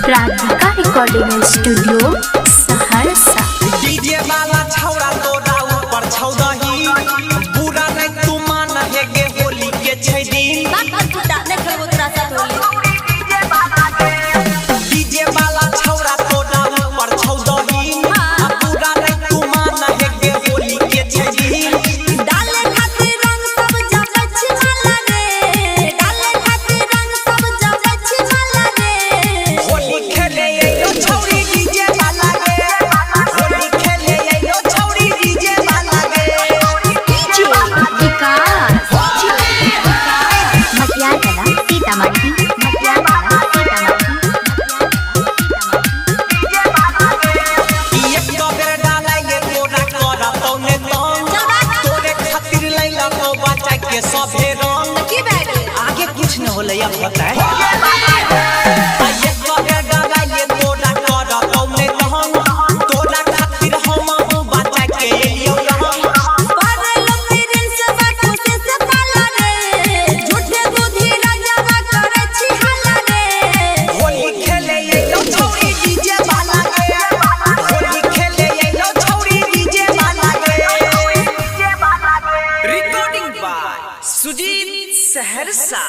Recording studio Saharsa. DJ वाला छौड़ा तोरा ऊपर छौदही बुरा नहीं तू मान है गे होली के छै दिन डीजे वाला छौड़ा तोरा ऊपर छौदही बुरा नहीं तू मान है गे होली के छै दिन डाले खातिर रंग सब जब छिमाला रे डाले खातिर रंग सब जब छिमाला रे होली खेले यो छौड़ी डीजे वाला गे होली खेले यो छौड़ी डीजे वाला गे विकास मटिया कला सीतामढ़ी एक बेर डालेंगे तोरा करतौ ने तोरे खातिर लैला को बचा के सभे रंग की बैग आगे कुछ न होले अब होता है एक बेर डालेंगे तोरा करतौ ने तोरा खातिर हम बचा के एलियो रंग पर लोग से बात से पाला रे झूठे दूधी राजा करे छी हाला रे होली खेले यो छौड़ी डीजे वाला गे होली खेले यो छौड़ी डीजे वाला गे रिकॉर्डिंग बाय सुजीत सहरसा।